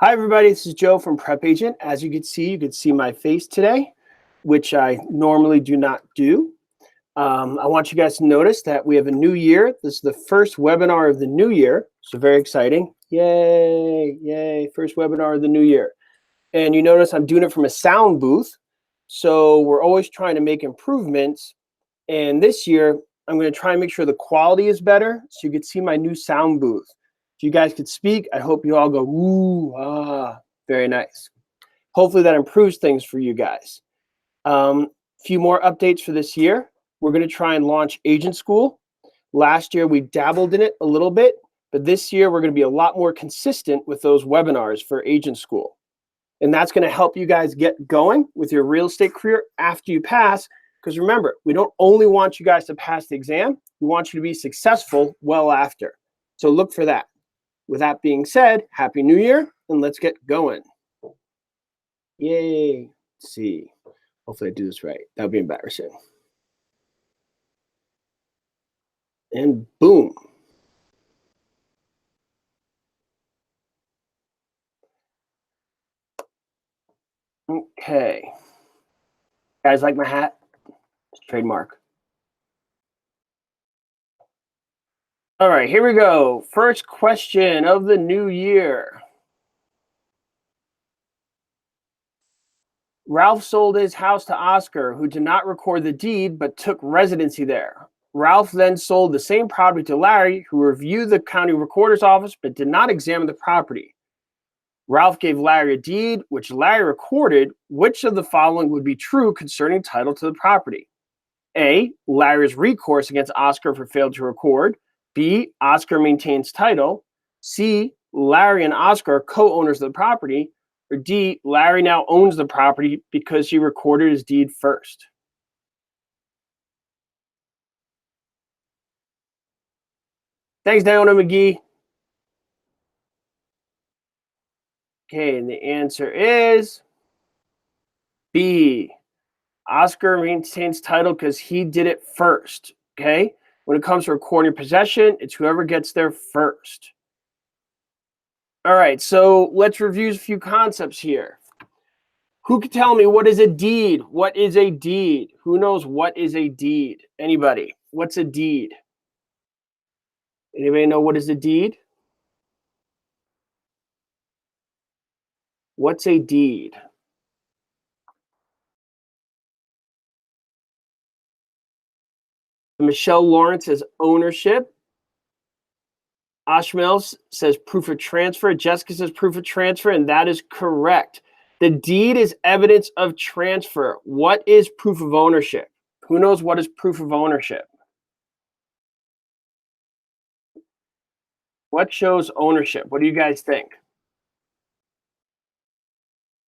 Hi, everybody. This is Joe from PrepAgent. As you can see my face today, which I normally do not do. I want you guys to notice that we have a new year. This is the first webinar of the new year, so very exciting. Yay, yay, first webinar of the new year. And you notice I'm doing it from a sound booth, so we're always trying to make improvements. And this year, I'm going to try and make sure the quality is better, so you can see my new sound booth. If you guys could speak, I hope you all go, ooh, ah, very nice. Hopefully that improves things for you guys. Few more updates for this year. We're going to try and launch Agent School. Last year, we dabbled in it a little bit, but this year, we're going to be a lot more consistent with those webinars for Agent School. And that's going to help you guys get going with your real estate career after you pass. Because remember, we don't only want you guys to pass the exam, we want you to be successful well after. So look for that. With that being said, Happy New Year, and let's get going. Yay. Let's see. Hopefully I do this right. That would be embarrassing. And boom. Okay. Guys like my hat? It's trademark. All right, here we go. First question of the new year. Ralph sold his house to Oscar, who did not record the deed but took residency there. Ralph then sold the same property to Larry, who reviewed the county recorder's office but did not examine the property. Ralph gave Larry a deed, which Larry recorded. Which of the following would be true concerning title to the property? A, Larry's recourse against Oscar for failed to record. B, Oscar maintains title. C, Larry and Oscar are co-owners of the property. Or D, Larry now owns the property because he recorded his deed first. Thanks, Diona McGee. Okay, and the answer is B. Oscar maintains title because he did it first, okay? When it comes to recording possession, it's whoever gets there first. All right, so let's review a few concepts here. Who can tell me what is a deed? What is a deed? Who knows what is a deed? Anybody? What's a deed? Anybody know what is a deed? What's a deed? Michelle Lawrence says ownership. Ashmel says proof of transfer. Jessica says proof of transfer, and that is correct. The deed is evidence of transfer. What is proof of ownership? Who knows what is proof of ownership? What shows ownership? What do you guys think?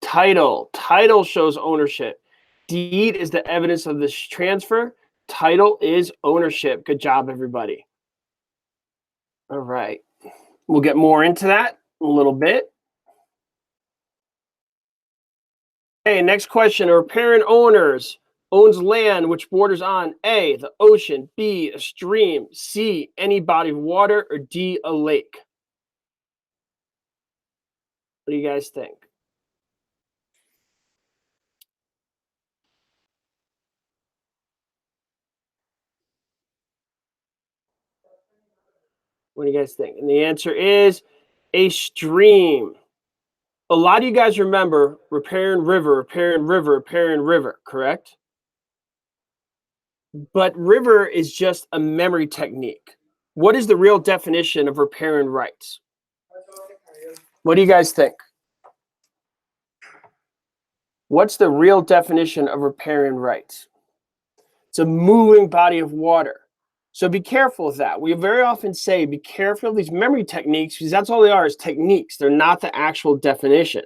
Title. Title shows ownership. Deed is the evidence of this transfer. Title is ownership. Good job, everybody. All right. We'll get more into that in a little bit. Okay, next question. A riparian owners owns land which borders on A, the ocean, B, a stream, C, any body of water, or D, a lake. What do you guys think? What do you guys think? And the answer is a stream. A lot of you guys remember riparian river, riparian river, riparian river, correct? But river is just a memory technique. What is the real definition of riparian rights? What do you guys think? What's the real definition of riparian rights? It's a moving body of water. So be careful of that. We very often say be careful of these memory techniques because that's all they are, is techniques. They're not the actual definition.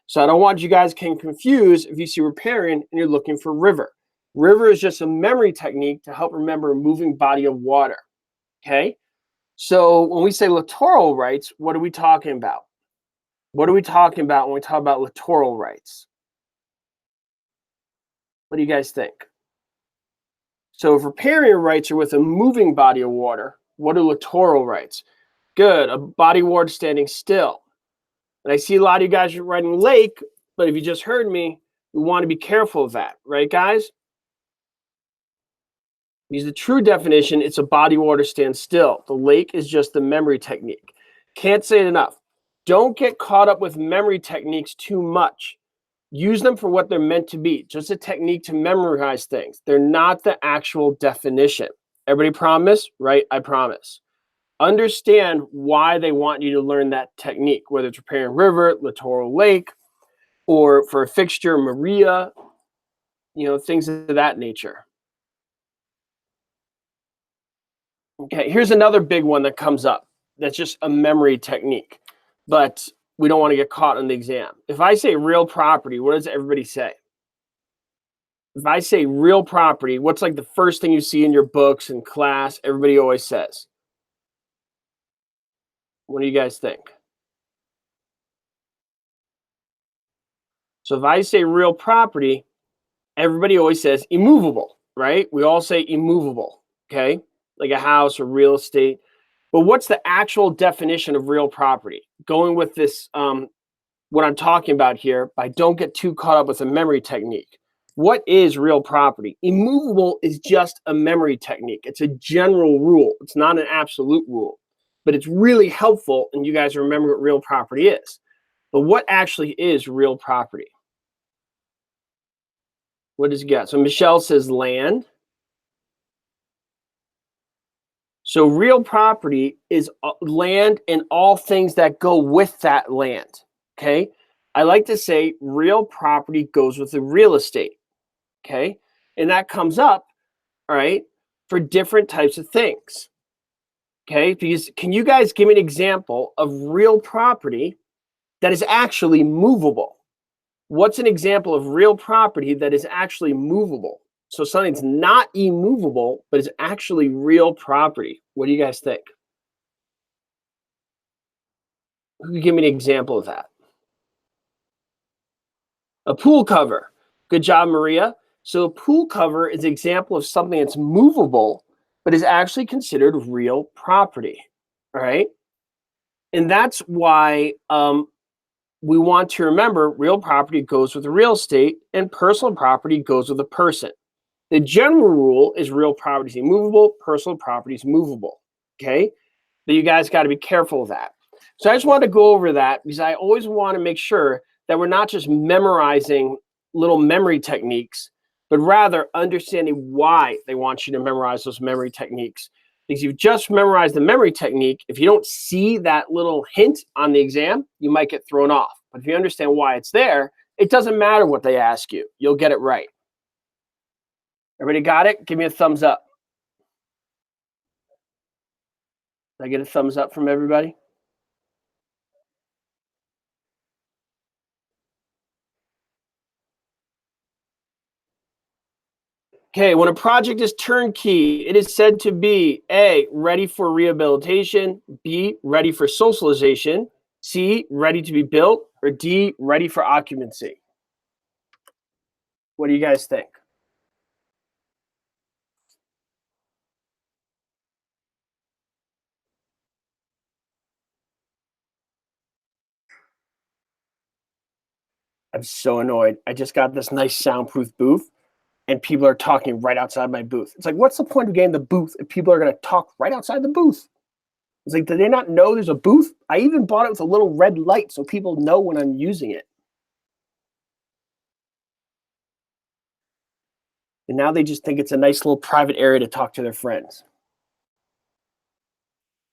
So I don't want you guys getting confused if you see riparian and you're looking for river. River is just a memory technique to help remember a moving body of water. Okay? So when we say littoral rights, what are we talking about? What are we talking about when we talk about littoral rights? What do you guys think? So if riparian rights are with a moving body of water, what are littoral rights? Good, a body of water standing still. And I see a lot of you guys are writing lake, but if you just heard me, we want to be careful of that, right, guys? Because the true definition, it's a body of water stands still. The lake is just the memory technique. Can't say it enough. Don't get caught up with memory techniques too much. Use them for what they're meant to be, just a technique to memorize things. They're not the actual definition. Everybody promise, right? I promise. Understand why they want you to learn that technique, whether it's repairing river, littoral lake, or for a fixture, Maria, things of that nature. Okay, here's another big one that comes up. That's just a memory technique, but we don't want to get caught on the exam. If I say real property, what does everybody say? If I say real property, what's like the first thing you see in your books and class? Everybody always says. What do you guys think? So if I say real property, everybody always says immovable, right? We all say immovable, okay? Like a house or real estate. But what's the actual definition of real property? Going with this, what I'm talking about here, but don't get too caught up with a memory technique. What is real property? Immovable is just a memory technique. It's a general rule. It's not an absolute rule, but it's really helpful, and you guys remember what real property is. But what actually is real property? What does you got? So Michelle says land. So real property is land and all things that go with that land, okay? I like to say real property goes with the real estate, okay? And that comes up, all right, for different types of things, okay? Because can you guys give me an example of real property that is actually movable? What's an example of real property that is actually movable? So something's not immovable, but is actually real property. What do you guys think? Who can give me an example of that? A pool cover. Good job, Maria. So a pool cover is an example of something that's movable, but is actually considered real property, all right? And that's why we want to remember real property goes with the real estate and personal property goes with a person. The general rule is real property is immovable, personal property is movable, okay? But you guys got to be careful of that. So I just wanted to go over that because I always want to make sure that we're not just memorizing little memory techniques, but rather understanding why they want you to memorize those memory techniques. Because if you just memorize the memory technique, if you don't see that little hint on the exam, you might get thrown off. But if you understand why it's there, it doesn't matter what they ask you. You'll get it right. Everybody got it? Give me a thumbs up. Did I get a thumbs up from everybody? Okay, when a project is turnkey, it is said to be A, ready for rehabilitation, B, ready for socialization, C, ready to be built, or D, ready for occupancy. What do you guys think? I'm so annoyed. I just got this nice soundproof booth and people are talking right outside my booth. It's like, what's the point of getting the booth if people are going to talk right outside the booth? It's like, do they not know there's a booth? I even bought it with a little red light so people know when I'm using it. And now they just think it's a nice little private area to talk to their friends.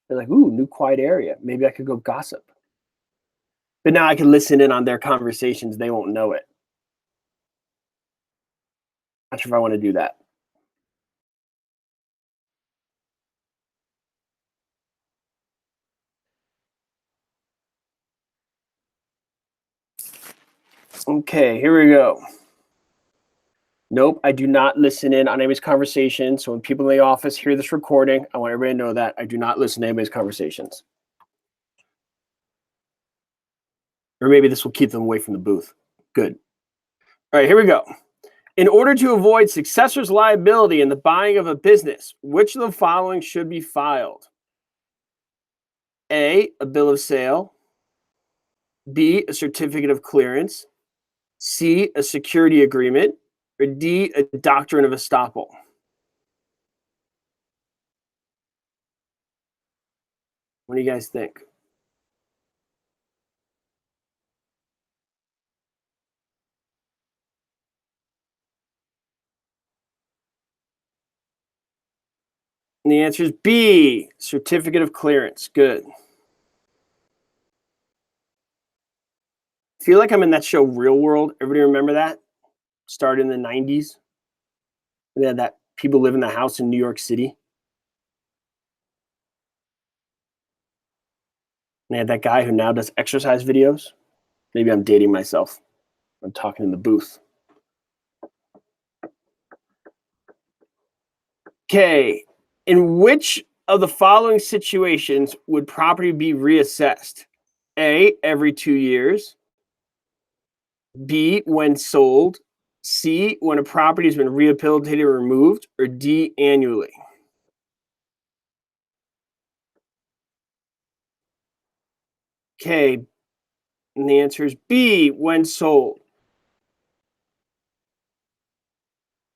They're like, ooh, new quiet area. Maybe I could go gossip. But now I can listen in on their conversations. They won't know it. Not sure if I want to do that. Okay, here we go. Nope, I do not listen in on anybody's conversation. So when people in the office hear this recording, I want everybody to know that I do not listen to anybody's conversations. Or maybe this will keep them away from the booth. Good. All right, here we go. In order to avoid successor's liability in the buying of a business, which of the following should be filed? A bill of sale. B, a certificate of clearance, C, a security agreement, or D, a doctrine of estoppel? What do you guys think? And the answer is B, certificate of clearance. Good. I feel like I'm in that show Real World. Everybody remember that? Started in the 90s. They had that people live in the house in New York City. And they had that guy who now does exercise videos. Maybe I'm dating myself. I'm talking in the booth. Okay. In which of the following situations would property be reassessed? A, every 2 years. B, when sold. C, when a property has been rehabilitated or removed. Or D, annually. Okay. And the answer is B, when sold.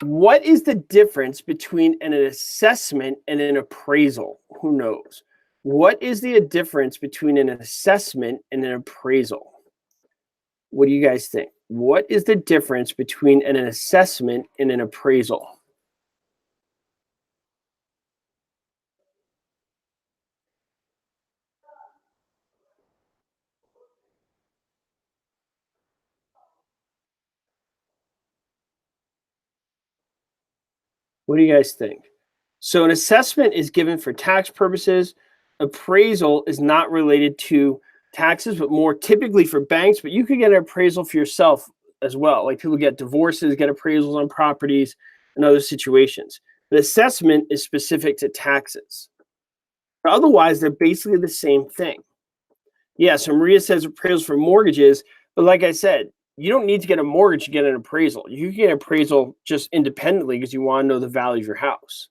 What is the difference between an assessment and an appraisal? Who knows? What is the difference between an assessment and an appraisal? What do you guys think? What is the difference between an assessment and an appraisal? What do you guys think? So an assessment is given for tax purposes. Appraisal is not related to taxes, but more typically for banks. But you could get an appraisal for yourself as well. Like people get divorces, get appraisals on properties and other situations. The assessment is specific to taxes. But otherwise, they're basically the same thing. Yeah, so Maria says appraisals for mortgages, but like I said, you don't need to get a mortgage to get an appraisal. You can get an appraisal just independently because you want to know the value of your house.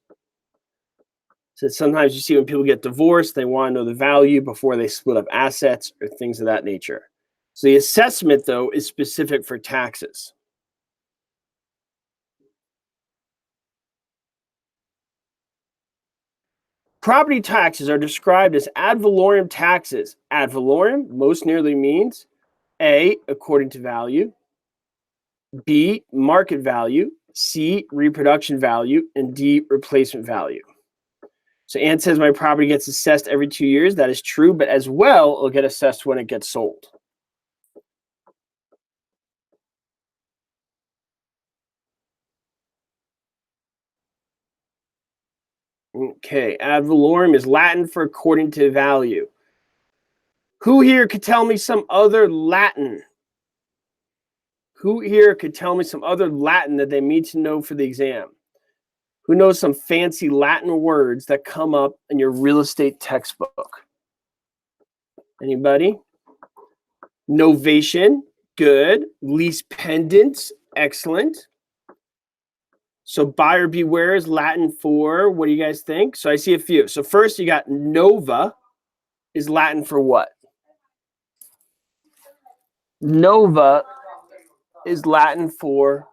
So sometimes you see when people get divorced, they want to know the value before they split up assets or things of that nature. So the assessment, though, is specific for taxes. Property taxes are described as ad valorem taxes. Ad valorem most nearly means A, according to value, B, market value, C, reproduction value, and D, replacement value. So Ann says my property gets assessed every 2 years. That is true, but as well, it'll get assessed when it gets sold. Okay, ad valorem is Latin for according to value. Who here could tell me some other Latin? Who here could tell me some other Latin that they need to know for the exam? Who knows some fancy Latin words that come up in your real estate textbook? Anybody? Novation, good. Lease pendants, excellent. So buyer beware is Latin for, what do you guys think? So I see a few. So first you got nova is Latin for what? Nova is Latin for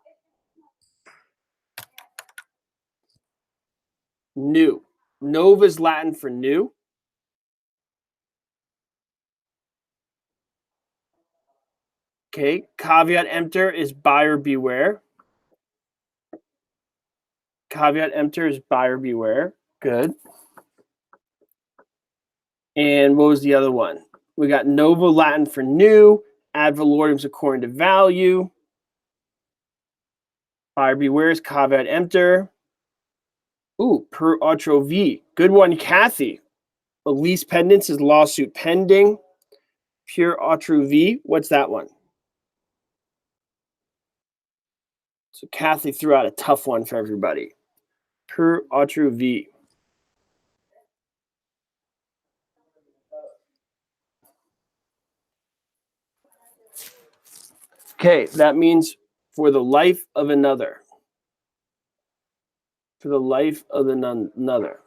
new. Nova is Latin for new. Okay, caveat emptor is buyer beware. Caveat emptor is buyer beware. Good. And what was the other one? We got novo Latin for new. Ad valorem is according to value. Buyer beware is caveat emptor. Ooh, per otro v. Good one, Kathy. The lease pendants is lawsuit pending. Pure otro v. What's that one? So Kathy threw out a tough one for everybody. Per otro v. Okay, that means for the life of another. For the life of another.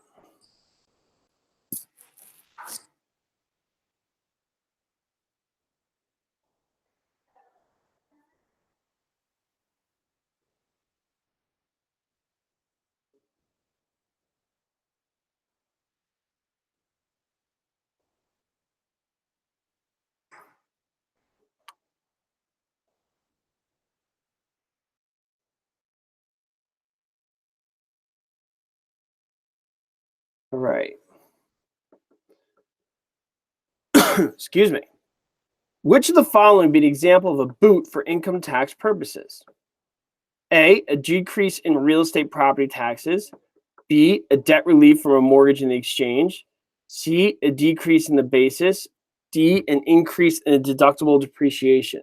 All right. Excuse me. Which of the following be an example of a boot for income tax purposes? A decrease in real estate property taxes. B, a debt relief from a mortgage in the exchange. C, a decrease in the basis. D, an increase in the deductible depreciation.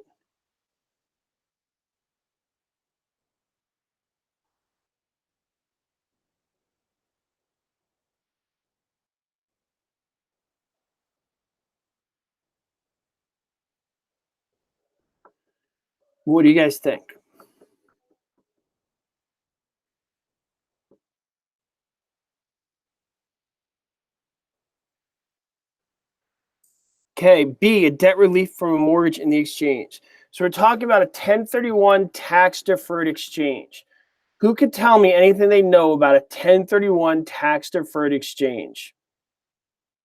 What do you guys think? Okay, B, a debt relief from a mortgage in the exchange. So we're talking about a 1031 tax deferred exchange. Who could tell me anything they know about a 1031 tax deferred exchange?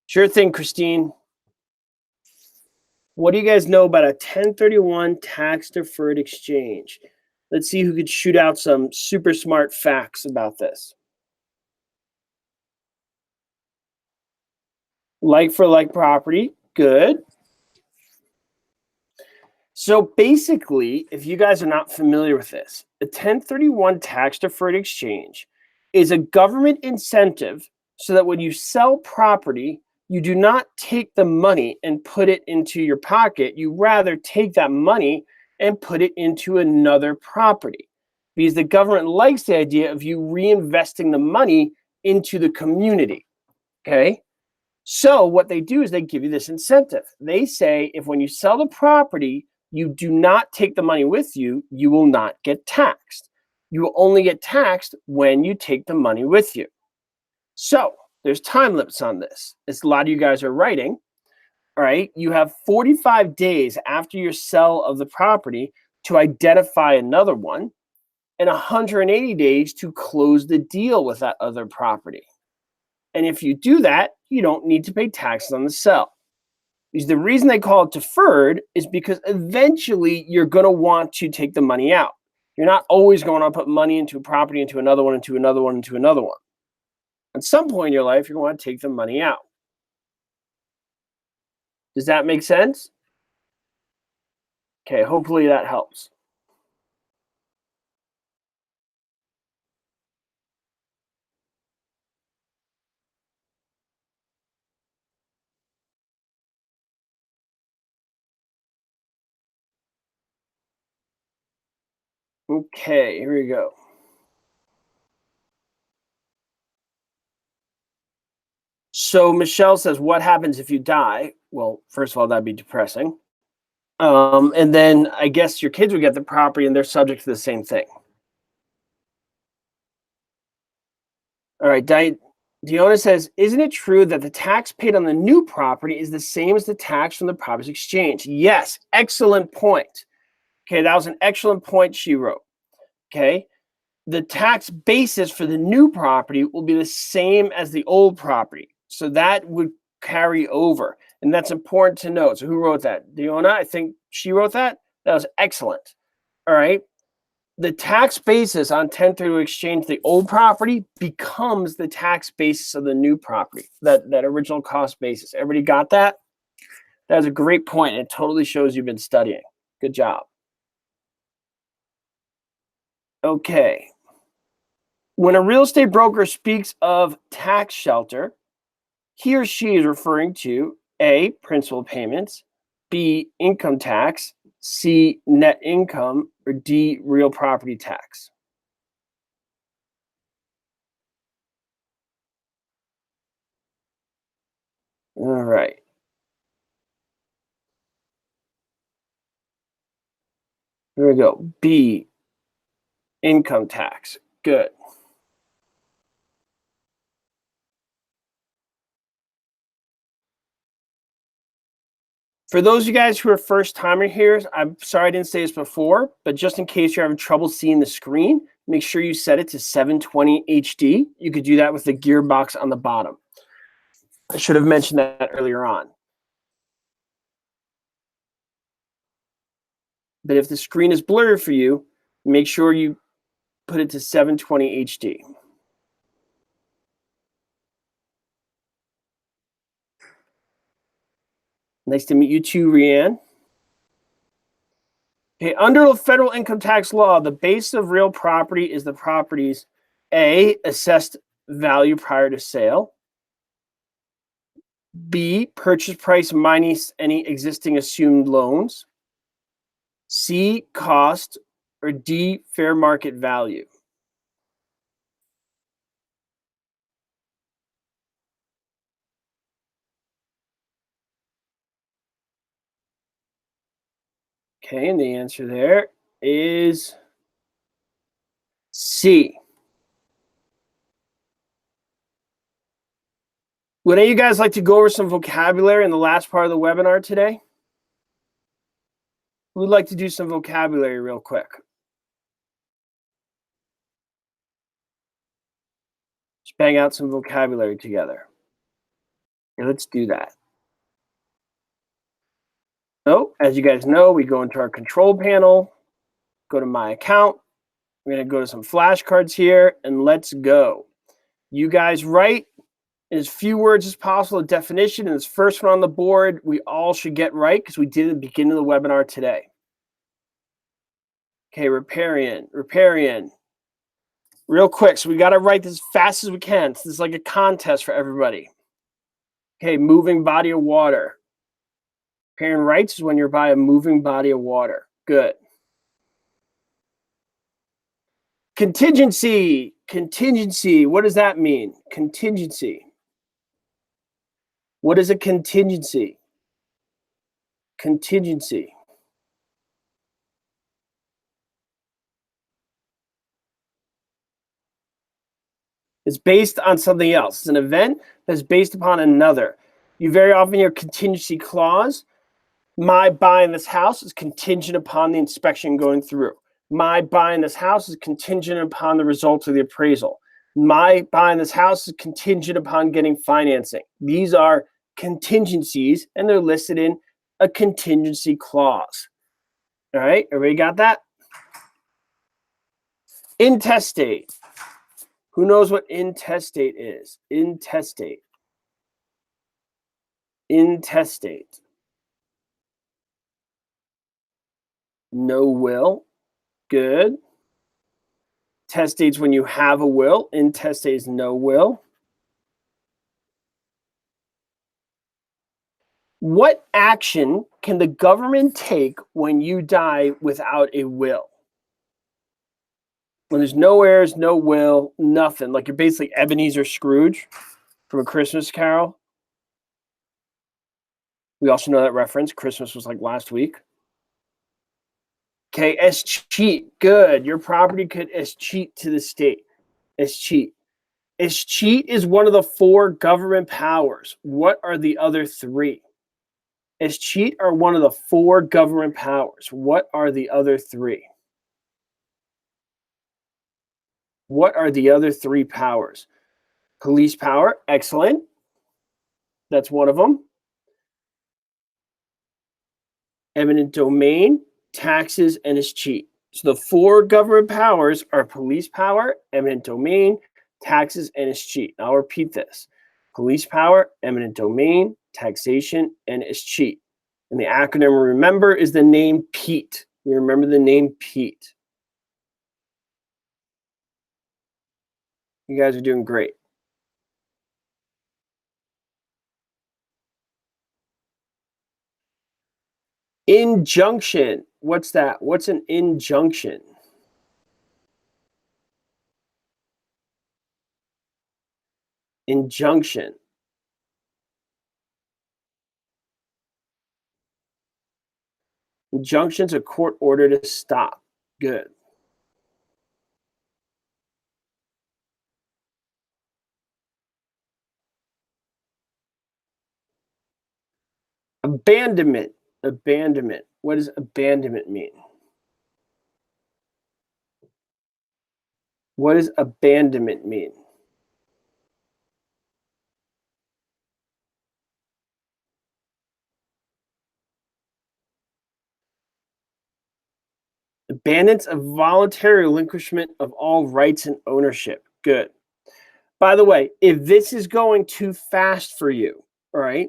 Sure thing, Christine. What do you guys know about a 1031 tax deferred exchange? Let's see who could shoot out some super smart facts about this. Like for like property, good. So basically, if you guys are not familiar with this, a 1031 tax deferred exchange is a government incentive so that when you sell property, you do not take the money and put it into your pocket. You rather take that money and put it into another property because the government likes the idea of you reinvesting the money into the community. Okay. So what they do is they give you this incentive. They say if when you sell the property, you do not take the money with you, you will not get taxed. You will only get taxed when you take the money with you. So there's time limits on this. As a lot of you guys are writing, all right, you have 45 days after your sell of the property to identify another one and 180 days to close the deal with that other property. And if you do that, you don't need to pay taxes on the sell. Because the reason they call it deferred is because eventually you're going to want to take the money out. You're not always going to put money into a property, into another one, into another one, into another one. At some point in your life, you're going to take the money out. Does that make sense? Okay, hopefully that helps. Okay, here we go. So Michelle says, what happens if you die? Well, first of all, that'd be depressing. And then I guess your kids would get the property and they're subject to the same thing. All right, Diona says, isn't it true that the tax paid on the new property is the same as the tax from the property's exchange? Yes, excellent point. Okay, that was an excellent point she wrote. Okay, the tax basis for the new property will be the same as the old property. So that would carry over. And that's important to note. So who wrote that? Diona, I think she wrote that. That was excellent. All right. The tax basis on 1031 exchange, the old property becomes the tax basis of the new property, that original cost basis. Everybody got that? That's a great point. It totally shows you've been studying. Good job. Okay. When a real estate broker speaks of tax shelter, he or she is referring to A, principal payments, B, income tax, C, net income, or D, real property tax. All right. Here we go. B, income tax. Good. For those of you guys who are first timer here, I'm sorry I didn't say this before, but just in case you're having trouble seeing the screen, make sure you set it to 720 HD. You could do that with the gearbox on the bottom. I should have mentioned that earlier on. But if the screen is blurry for you, make sure you put it to 720 HD. Nice to meet you too, Rianne. Okay, under federal income tax law, the base of real property is the property's A, assessed value prior to sale, B, purchase price minus any existing assumed loans, C, cost, or D, fair market value. Okay, and the answer there is C. Would any of you guys like to go over some vocabulary in the last part of the webinar today? Who would like to do some vocabulary real quick? Just bang out some vocabulary together. Okay, let's do that. So, as you guys know, we go into our control panel, go to my account. We're going to go to some flashcards here, and let's go. You guys write in as few words as possible a definition, and this first one on the board, we all should get right because we did at the beginning of the webinar today. Okay, riparian. Real quick, so we got to write this as fast as we can. So this is like a contest for everybody. Okay, moving body of water. Riparian rights is when you're by a moving body of water. Good. Contingency. What does that mean? Contingency. What is a contingency? Contingency. It's based on something else. It's an event that's based upon another. You very often hear contingency clause. My buying this house is contingent upon the inspection going through. My buying this house is contingent upon the results of the appraisal. My buying this house is contingent upon getting financing. These are contingencies, and they're listed in a contingency clause. All right, everybody got that? Intestate. Who knows what intestate is? Intestate. Intestate. No will. Good. Testate's when you have a will. Intestate is no will. What action can the government take when you die without a will? When there's no heirs, no will, nothing. Like you're basically Ebenezer Scrooge from A Christmas Carol. We also know that reference. Christmas was like last week. Okay, escheat. Good. Your property could escheat to the state. Escheat. Escheat is one of the 4 government powers. What are the other 3? Escheat are one of the 4 government powers. What are the other 3? What are the other 3 powers? Police power. Excellent. That's one of them. Eminent domain, taxes, and escheat. So the 4 government powers are police power, eminent domain, taxes, and escheat. I'll repeat this. Police power, eminent domain, taxation, and escheat. And the acronym, remember, is the name Pete. You remember the name Pete. You guys are doing great. Injunction. What's that? What's an injunction? Injunction. Injunction's a court order to stop. Good. Abandonment. Abandonment. What does abandonment mean? What does abandonment mean? Abandonance of voluntary relinquishment of all rights and ownership. Good. By the way, if this is going too fast for you, all right,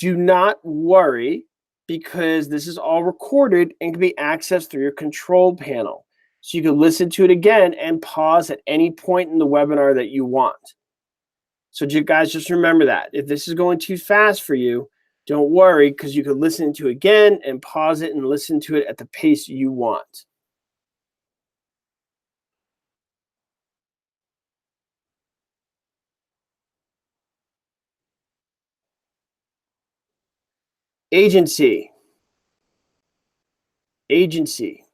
Do not worry, because this is all recorded and can be accessed through your control panel. So you can listen to it again and pause at any point in the webinar that you want. So you guys just remember that. If this is going too fast for you, don't worry, because you can listen to it again and pause it and listen to it at the pace you want. Agency. Agency.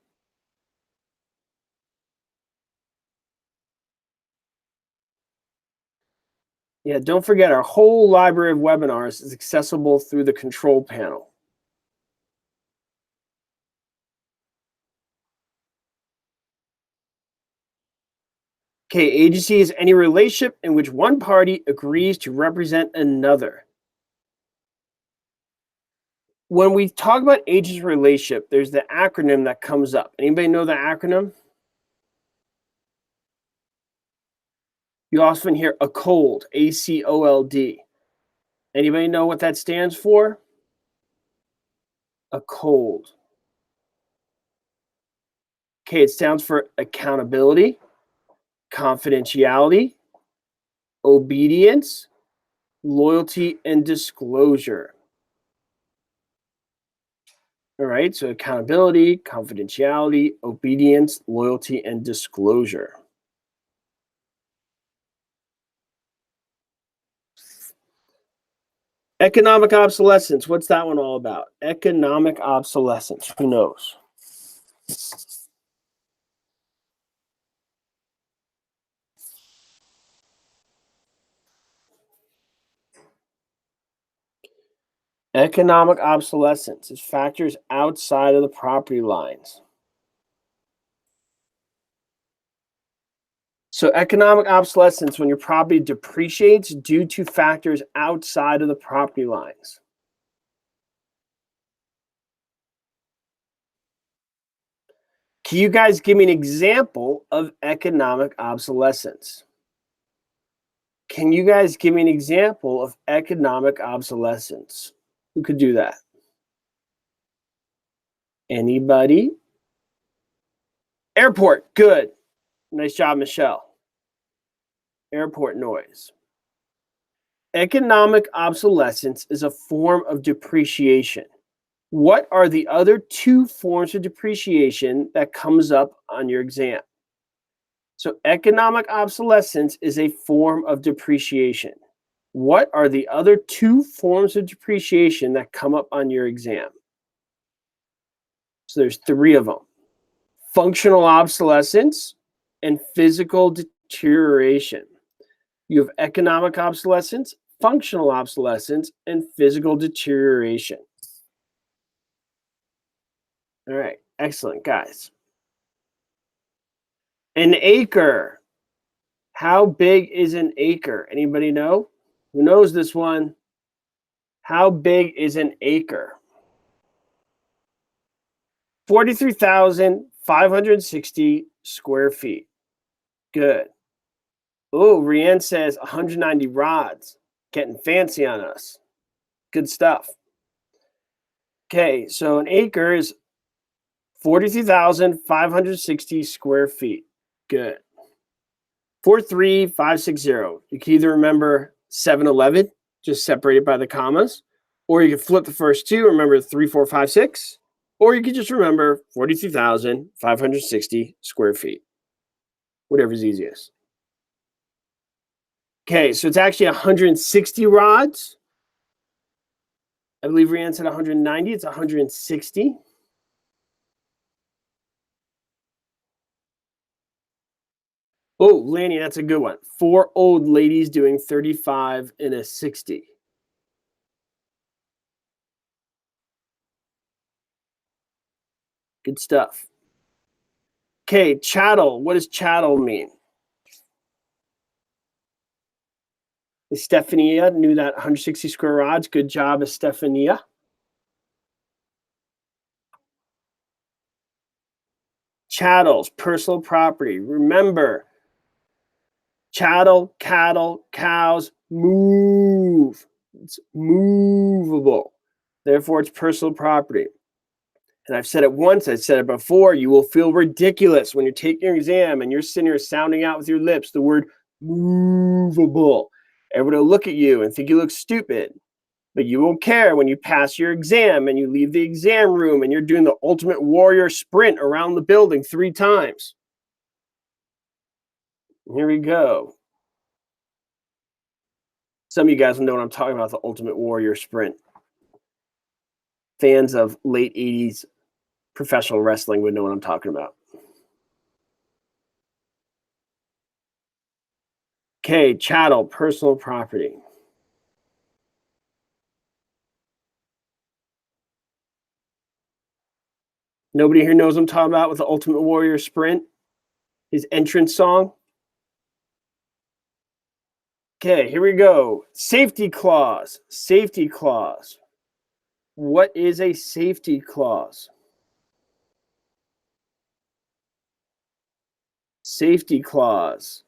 Yeah, don't forget our whole library of webinars is accessible through the control panel. Okay, agency is any relationship in which one party agrees to represent another. When we talk about agency relationship, there's the acronym that comes up. Anybody know the acronym? You often hear ACOLD, A-C-O-L-D. Anybody know what that stands for? ACOLD. Okay, it stands for accountability, confidentiality, obedience, loyalty, and disclosure. All right, so accountability, confidentiality, obedience, loyalty, and disclosure. Economic obsolescence, what's that one all about? Economic obsolescence, who knows? Economic obsolescence is factors outside of the property lines. So economic obsolescence, when your property depreciates due to factors outside of the property lines. Can you guys give me an example of economic obsolescence? Can you guys give me an example of economic obsolescence? Who could do that? Anybody? Airport, good. Nice job, Michelle. Airport noise. Economic obsolescence is a form of depreciation. What are the other two forms of depreciation that comes up on your exam? So economic obsolescence is a form of depreciation. What are the other two forms of depreciation that come up on your exam? So there's three of them: functional obsolescence and physical deterioration. You have economic obsolescence, functional obsolescence, and physical deterioration. All right, excellent, guys. An acre. How big is an acre? Anybody know? Who knows this one? How big is an acre? 43,560 square feet. Good. Oh, Rianne says 190 rods. Getting fancy on us. Good stuff. Okay, so an acre is 43,560 square feet. Good. 43560. You can either remember 7-Eleven, just separated by the commas, or you can flip the first two, remember 3456, or you can just remember 43,560 square feet. Whatever's easiest. Okay, so it's actually 160 rods. I believe Rianne said 190. It's 160. Oh, Lanny, that's a good one. 4 old ladies doing 35 and a 60. Good stuff. Okay, chattel. What does chattel mean? Estefania knew that 160 square rods. Good job, Estefania. Chattels, personal property. Remember, chattel, cattle, cows, move. It's movable. movable. Therefore, it's personal property. And I've said it once, I've said it before, you will feel ridiculous when you're taking your exam and you're sitting here sounding out with your lips the word movable. Everybody will look at you and think you look stupid. But you won't care when you pass your exam and you leave the exam room and you're doing the ultimate warrior sprint around the building 3 times. Here we go. Some of you guys will know what I'm talking about, the ultimate warrior sprint. Fans of late 80s professional wrestling would know what I'm talking about. Okay, chattel, personal property. Nobody here knows what I'm talking about with the Ultimate Warrior Sprint? His entrance song? Okay, here we go. Safety clause. Safety clause. What is a safety clause? Safety clause.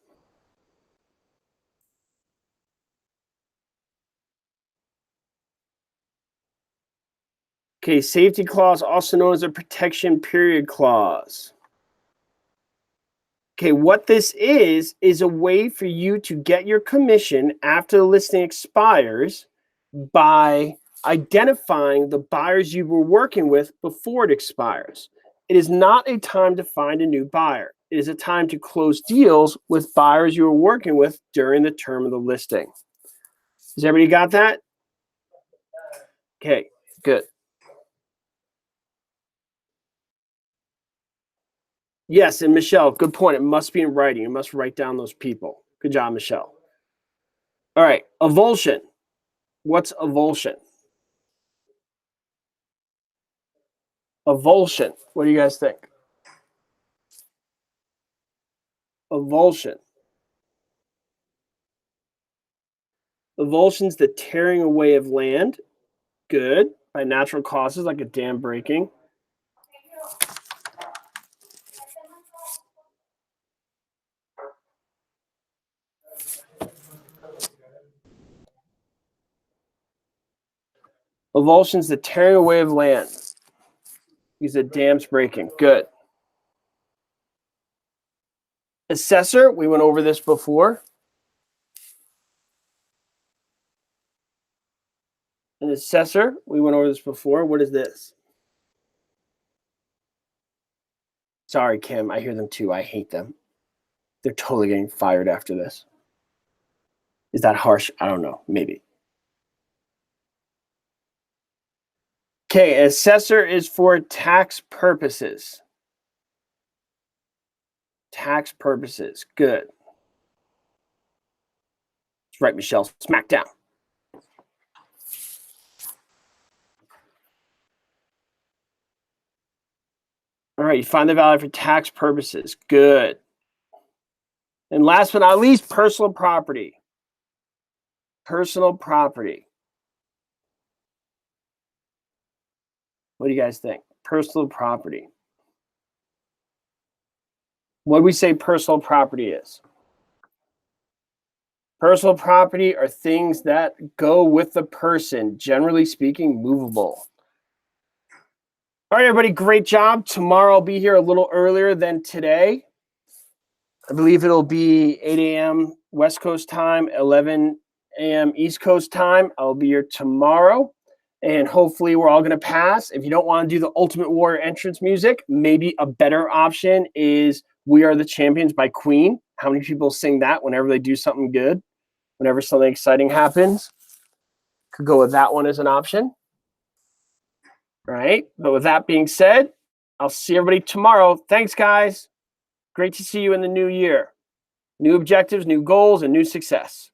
Okay, safety clause, also known as a protection period clause. Okay, what this is a way for you to get your commission after the listing expires by identifying the buyers you were working with before it expires. It is not a time to find a new buyer. It is a time to close deals with buyers you were working with during the term of the listing. Has everybody got that? Okay, good. Yes, and Michelle, good point. It must be in writing. You must write down those people. Good job, Michelle. All right, avulsion. What's avulsion? Avulsion. What do you guys think? Avulsion. Avulsion's the tearing away of land. Good. By natural causes like a dam breaking. Avulsion's the tearing away of land. Because the dam's breaking. Good. Assessor, we went over this before. An assessor, we went over this before. What is this? Sorry, Kim, I hear them too. I hate them. They're totally getting fired after this. Is that harsh? I don't know. Maybe. Okay, assessor is for tax purposes. Tax purposes. Good. That's right, Michelle. Smack down. All right, you find the value for tax purposes. Good. And last but not least, personal property. Personal property. What do you guys think? Personal property. What do we say personal property is? Personal property are things that go with the person, generally speaking, movable. All right, everybody, great job. Tomorrow I'll be here a little earlier than today. I believe it'll be 8 a.m. West Coast time, 11 a.m. East Coast time. I'll be here tomorrow, and hopefully we're all going to pass. If you don't want to do the Ultimate Warrior entrance music, maybe a better option is We Are the Champions by Queen. How many people sing that whenever they do something good? Whenever something exciting happens? Could go with that one as an option. All right, but with that being said, I'll see everybody tomorrow. Thanks, guys. Great to see you in the new year. New objectives, new goals, and new success.